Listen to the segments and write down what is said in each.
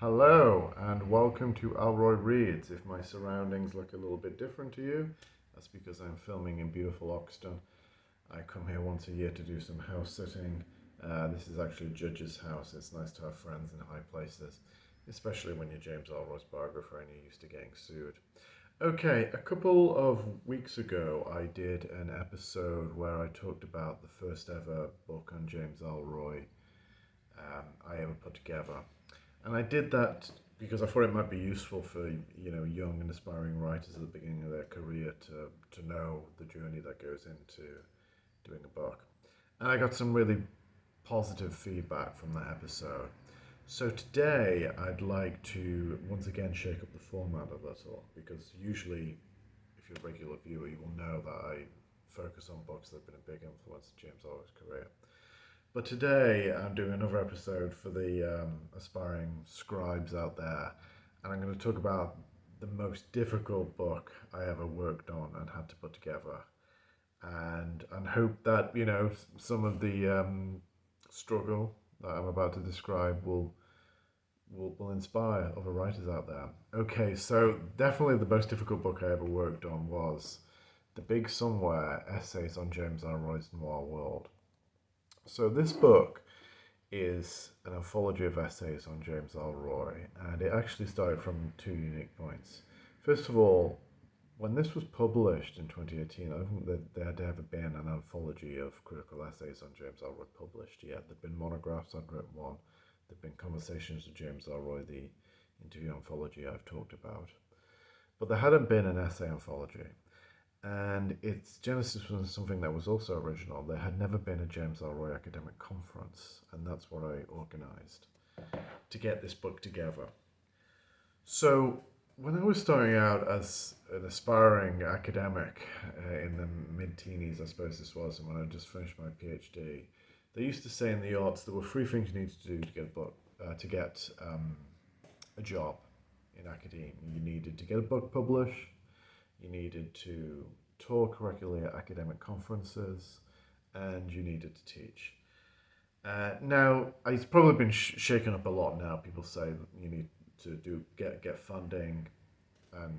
Hello and welcome to ELLROY Reads. If my surroundings look a little bit different to you, that's because I'm filming in beautiful Oxton. I come here once a year to do some house sitting. This is actually a judge's house. It's nice to have friends in high places, especially when you're James Ellroy's biographer and you're used to getting sued. Okay, a couple of weeks ago I did an episode where I talked about the first ever book on James Ellroy I ever put together. And I did that because I thought it might be useful for young and aspiring writers at the beginning of their career to know the journey that goes into doing a book. And I got some really positive feedback from that episode. So today I'd like to once again shake up the format a little, because usually if you're a regular viewer you will know that I focus on books that have been a big influence in James Ellroy's career. But today I'm doing another episode for the aspiring scribes out there, and I'm going to talk about the most difficult book I ever worked on and had to put together, and hope that some of the struggle that I'm about to describe will inspire other writers out there. Okay, so definitely the most difficult book I ever worked on was The Big Somewhere: Essays on James Ellroy's Noir World. So this book is an anthology of essays on James Ellroy, and it actually started from two unique points. First of all, when this was published in 2018, I don't think that there had ever been an anthology of critical essays on James Ellroy published yet. There'd been monographs, I'd written one. There'd been Conversations with James Ellroy, the interview anthology I've talked about. But there hadn't been an essay anthology. And its genesis was something that was also original. There had never been a James Ellroy academic conference, and that's what I organised to get this book together. So when I was starting out as an aspiring academic in the mid-teenies, I suppose this was, and when I just finished my PhD, they used to say in the arts there were three things you needed to do to get a book, to get a job in academia. You needed to get a book published. You needed to talk regularly at academic conferences, and you needed to teach. Now, it's probably been shaken up a lot now. People say that you need to get funding, and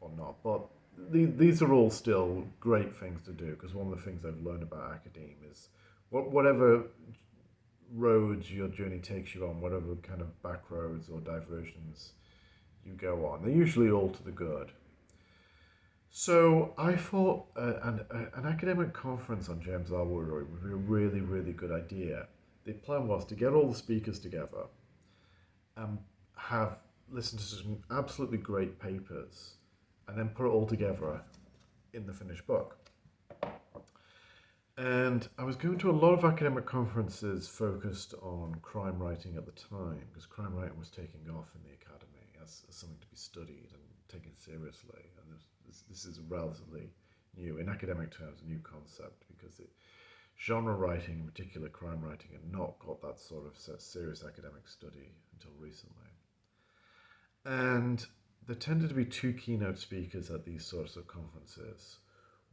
or not. But these are all still great things to do, because one of the things I've learned about academia is whatever roads your journey takes you on, whatever kind of back roads or diversions you go on, they're usually all to the good. So I thought an academic conference on James Ellroy would be a really, really good idea. The plan was to get all the speakers together and have listened to some absolutely great papers, and then put it all together in the finished book. And I was going to a lot of academic conferences focused on crime writing at the time, because crime writing was taking off in the academy as something to be studied and taken seriously. And this is relatively new, in academic terms, a new concept, because genre writing, in particular crime writing, had not got that sort of serious academic study until recently. And there tended to be two keynote speakers at these sorts of conferences.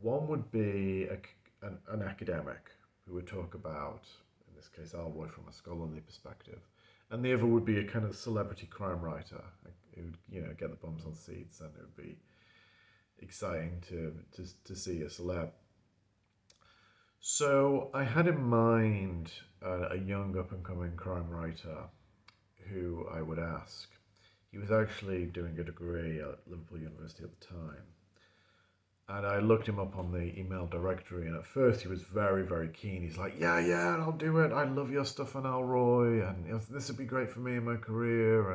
One would be an academic who would talk about, in this case, Ellroy from a scholarly perspective, and the other would be a kind of celebrity crime writer who would, get the bums on seats, and it would be exciting to see a celeb. So I had in mind a young up-and-coming crime writer who I would ask. He was actually doing a degree at Liverpool University at the time. And I looked him up on the email directory, and at first he was very, very keen. He's like, yeah, I'll do it. I love your stuff on Ellroy, and this would be great for me in my career.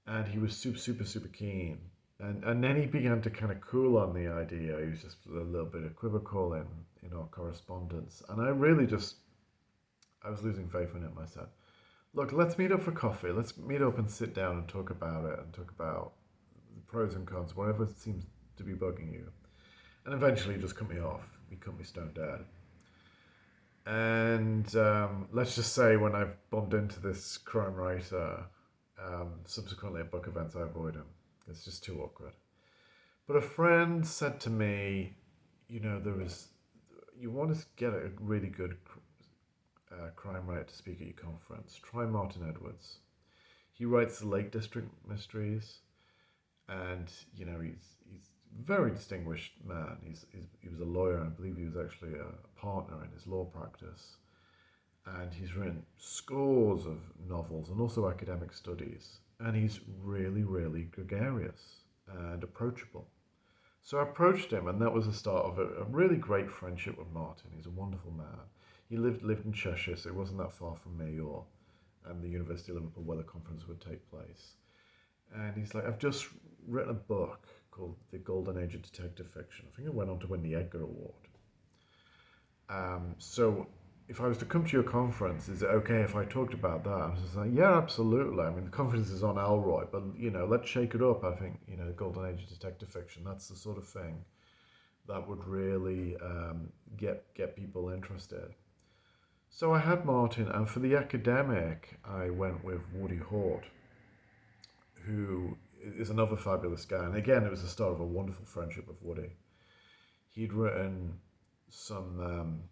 And he was super, super, super keen. And then he began to kind of cool on the idea. He was just a little bit equivocal in our correspondence. And I was losing faith in him. I said, look, let's meet up for coffee. Let's meet up and sit down and talk about it, and talk about the pros and cons, whatever seems to be bugging you. And eventually he just cut me off. He cut me stone dead. And let's just say when I've bumped into this crime writer, subsequently at book events, I avoid him. It's just too awkward. But a friend said to me, you want to get a really good crime writer to speak at your conference, try Martin Edwards. He writes the Lake District Mysteries, and he's a very distinguished man. He was a lawyer, and I believe he was actually a partner in his law practice, and he's written scores of novels and also academic studies, and he's really, really gregarious and approachable. So I approached him, and that was the start of a really great friendship with Martin. He's a wonderful man. He lived in Cheshire, so it wasn't that far from me or and the University of Liverpool where the conference would take place. And he's like, I've just written a book called The Golden Age of Detective Fiction. I think it went on to win the Edgar Award. So if I was to come to your conference, is it okay if I talked about that? I was just like, yeah, absolutely. I mean, the conference is on ELLROY, but, let's shake it up. I think, the Golden Age of Detective Fiction, that's the sort of thing that would really get people interested. So I had Martin, and for the academic, I went with Woody Hort, who is another fabulous guy. And again, it was the start of a wonderful friendship with Woody. He'd written some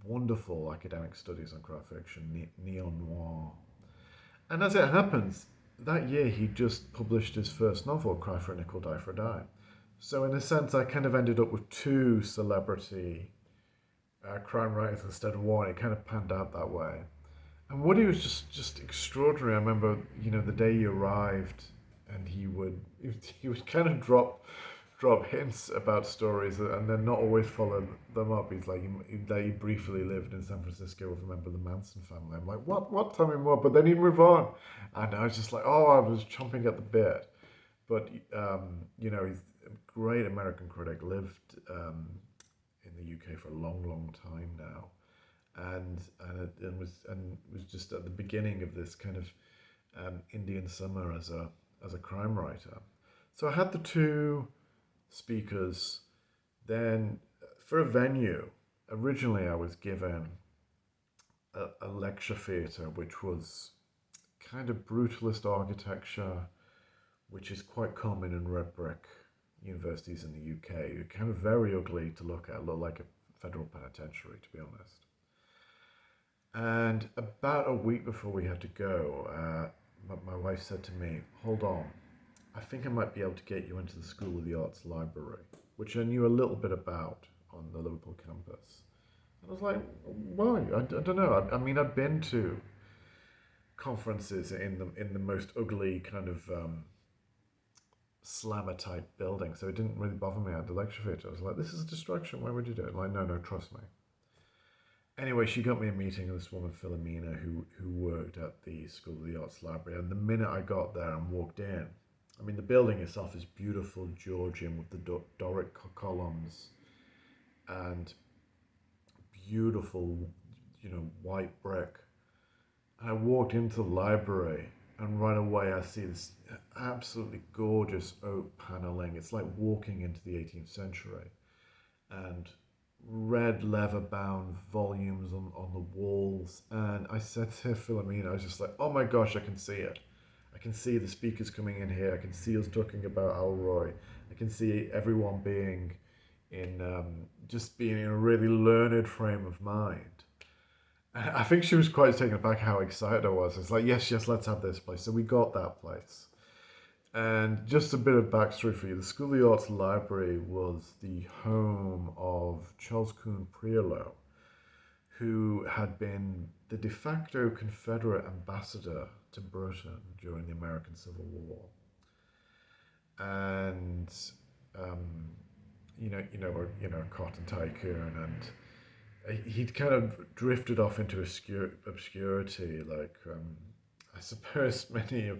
wonderful academic studies on crime fiction, Noir. And as it happens, that year he just published his first novel, Cry for a Nickel, Die for a Dime. So in a sense, I kind of ended up with two celebrity crime writers instead of one. It kind of panned out that way. And Woody was just extraordinary. I remember, the day he arrived, and he would kind of drop hints about stories and then not always follow them up. He's like, he briefly lived in San Francisco with a member of the Manson family. I'm like, what? Tell me more. But then he'd move on, and I was just like, I was chomping at the bit. But he's a great American critic. Lived in the UK for a long time now. And it was just at the beginning of this kind of Indian summer as a crime writer. So I had the two speakers. Then for a venue, originally I was given a lecture theatre, which was kind of brutalist architecture, which is quite common in red brick universities in the UK. Kind of very ugly to look at, looked like a federal penitentiary, to be honest. And about a week before we had to go, my wife said to me, hold on, I think I might be able to get you into the School of the Arts library, which I knew a little bit about on the Liverpool campus. And I was like, why? I don't know. I mean, I'd been to conferences in the most ugly kind of slammer type building, so it didn't really bother me at the lecture theatre. I was like, this is a distraction. Why would you do it? Like, no, trust me. Anyway, she got me a meeting with this woman, Philomena, who worked at the School of the Arts Library. And the minute I got there and walked in, I mean, the building itself is beautiful Georgian with the Doric columns and beautiful, white brick. And I walked into the library, and right away I see this absolutely gorgeous oak paneling. It's like walking into the 18th century. And red leather-bound volumes on the walls, and I said to Philomena, I was just like, oh my gosh, I can see it. I can see the speakers coming in here. I can see us talking about ELLROY. I can see everyone being in a really learned frame of mind. And I think she was quite taken aback how excited I was. It's like, yes, let's have this place. So we got that place. And just a bit of backstory for you. The School of the Arts Library was the home of Charles Coon Priolo, who had been the de facto Confederate ambassador to Britain during the American Civil War. And, a cotton tycoon, and he'd kind of drifted off into obscurity, like I suppose many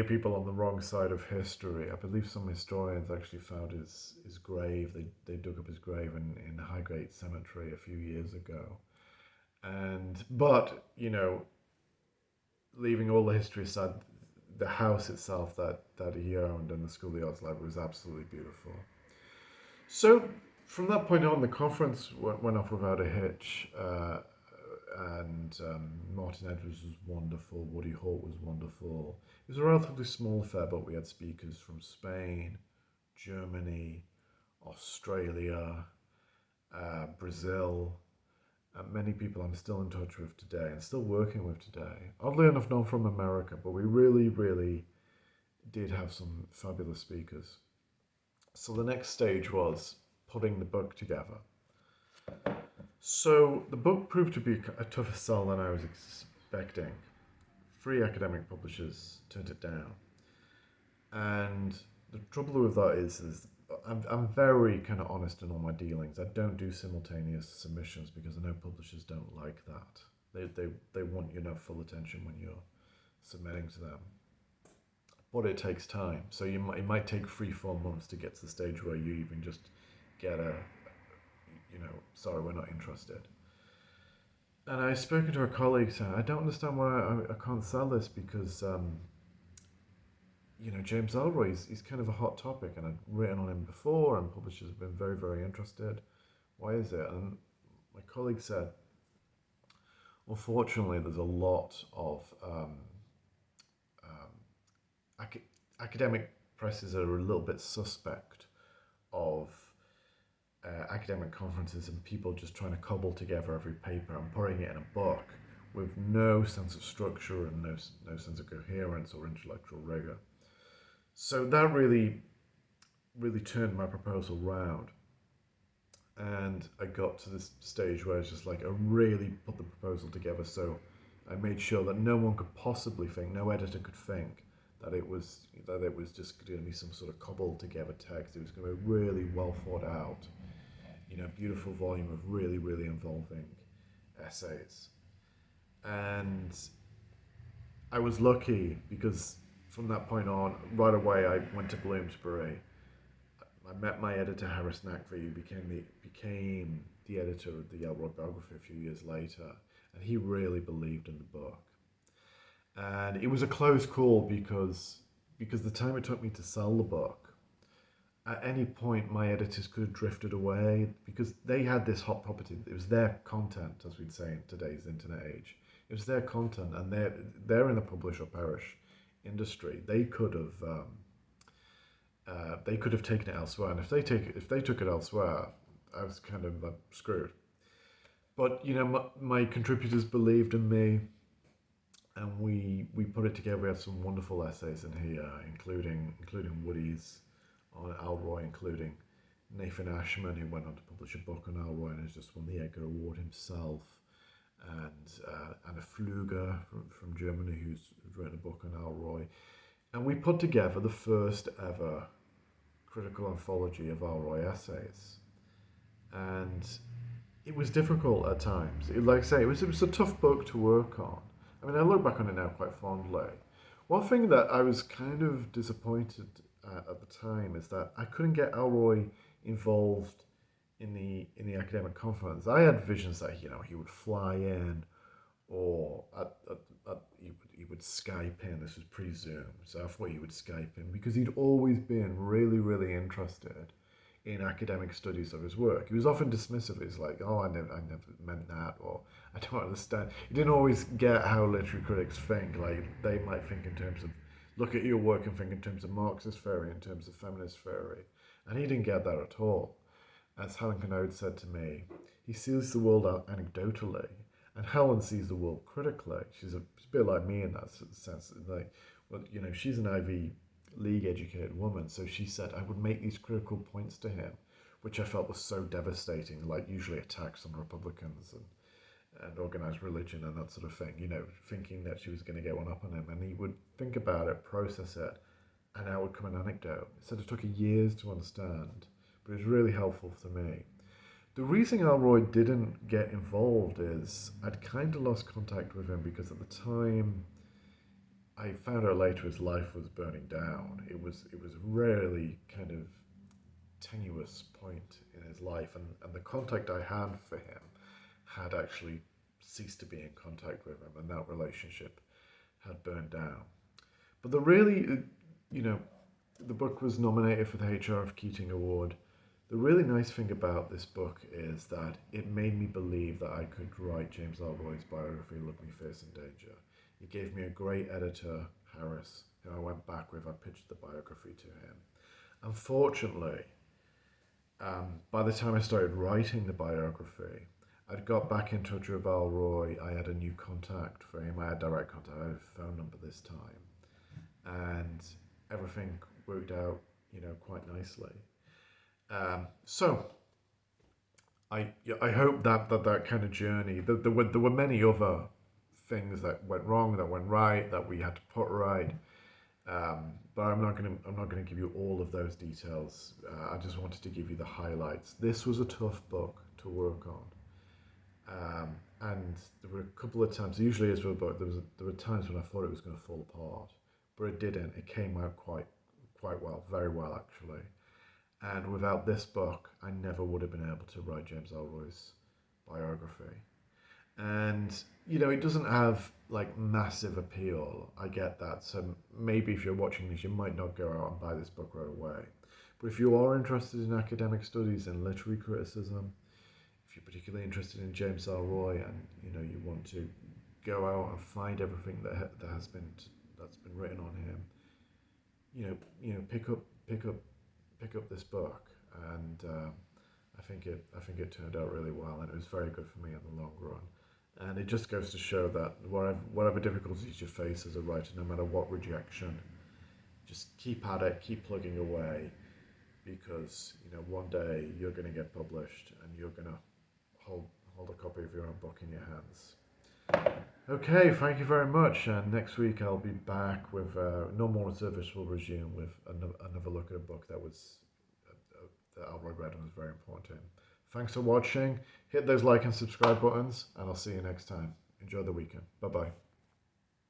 people on the wrong side of history. I believe some historians actually found his grave. They dug up his grave in Highgate Cemetery a few years ago. But leaving all the history aside, the house itself that he owned and the School of the Arts Library was absolutely beautiful. So from that point on, the conference went off without a hitch. And Martin Edwards was wonderful, Woody Hort was wonderful. It was a relatively small affair, but we had speakers from Spain, Germany, Australia, Brazil, Many people I'm still in touch with today and still working with today. Oddly enough, not from America, but we really, really did have some fabulous speakers. So the next stage was putting the book together. So the book proved to be a tougher sell than I was expecting. 3 academic publishers turned it down. And the trouble with that is I'm very kind of honest in all my dealings. I don't do simultaneous submissions because I know publishers don't like that. They want full attention when you're submitting to them. But it takes time. So it might take 3-4 months to get to the stage where you even just get sorry, we're not interested. And I've spoken to a colleague saying, I don't understand why I can't sell this because, James Ellroy, he's kind of a hot topic and I've written on him before and publishers have been very, very interested. Why is it? And my colleague said, unfortunately, there's a lot of academic presses that are a little bit suspect of academic conferences and people just trying to cobble together every paper and putting it in a book with no sense of structure and no sense of coherence or intellectual rigor. So that really, really turned my proposal round. And I got to this stage where it's just like I really put the proposal together so I made sure that no one could possibly think, no editor could think that it was just going to be some sort of cobbled together text. It was going to be really well thought out, beautiful volume of really, really involving essays. And I was lucky because from that point on, right away, I went to Bloomsbury. I met my editor, Harris Nackby, who became the editor of the ELLROY biography a few years later, and he really believed in the book. And it was a close call because the time it took me to sell the book, at any point my editors could have drifted away because they had this hot property. It was their content, as we'd say in today's internet age. It was their content, and they're in the publish or perish industry. They could have taken it elsewhere, and if they took it elsewhere, I was kind of screwed. But my contributors believed in me, and we put it together. We had some wonderful essays in here, including Woody's on Ellroy, including Nathan Ashman, who went on to publish a book on Ellroy and has just won the Edgar Award himself, and Anna Pfluger from Germany, who's written a book on Ellroy. And we put together the first ever critical anthology of Ellroy essays. And it was difficult at times. Like I say, it was a tough book to work on. I mean, I look back on it now quite fondly. One thing that I was kind of disappointed at the time is that I couldn't get Ellroy involved in the academic conference. I had visions that he would fly in, or he would Skype in. This was pre-Zoom, so I thought he would Skype in because he'd always been really, really interested in academic studies of his work. He was often dismissive. He's like, "Oh, I never meant that," or "I don't understand." He didn't always get how literary critics think. Like they might think in terms of, look at your work and think in terms of Marxist theory, in terms of feminist theory, and he didn't get that at all. As Helen Knode said to me, he sees the world anecdotally, and Helen sees the world critically. She's a bit like me in that sense. Like, well, she's an Ivy League educated woman, so she said I would make these critical points to him, which I felt was so devastating, like usually attacks on Republicans and organized religion and that sort of thing, thinking that she was going to get one up on him, and he would think about it, process it, and out would come an anecdote. He said it took years to understand, but it was really helpful for me. The reason Ellroy didn't get involved is I'd kind of lost contact with him because at the time, I found out later his life was burning down. It was a really kind of tenuous point in his life, and the contact I had for him had actually ceased to be in contact with him, and that relationship had burned down. But the book was nominated for the H.R.F. Keating Award. The really nice thing about this book is that it made me believe that I could write James Ellroy's biography, Love Me, Face and Danger. It gave me a great editor, Harris, who I went back with. I pitched the biography to him. Unfortunately, by the time I started writing the biography, I'd got back in touch with Elroy. I had a new contact for him. I had direct contact. I had a phone number this time, and everything worked out, quite nicely. So I hope that kind of journey. There were many other things that went wrong, that went right, that we had to put right. But I'm not gonna give you all of those details. I just wanted to give you the highlights. This was a tough book to work on, and there were a couple of times. Usually, as with a book, there were times when I thought it was going to fall apart, but it didn't. It came out quite well, very well actually. And without this book, I never would have been able to write James Ellroy's biography. And it doesn't have like massive appeal. I get that. So maybe if you're watching this, you might not go out and buy this book right away. But if you are interested in academic studies and literary criticism, if you're particularly interested in James Ellroy, and you want to go out and find everything that's been written on him, pick up this book, and I think it turned out really well, and it was very good for me in the long run. And it just goes to show that whatever difficulties you face as a writer, no matter what rejection, just keep at it, keep plugging away, because one day you're going to get published, and you're going to hold a copy of your own book in your hands. Okay, thank you very much. And next week I'll be back with No More Service will resume with another look at a book that Elroy read and was very important to him. Thanks for watching. Hit those like and subscribe buttons, and I'll see you next time. Enjoy the weekend. Bye-bye.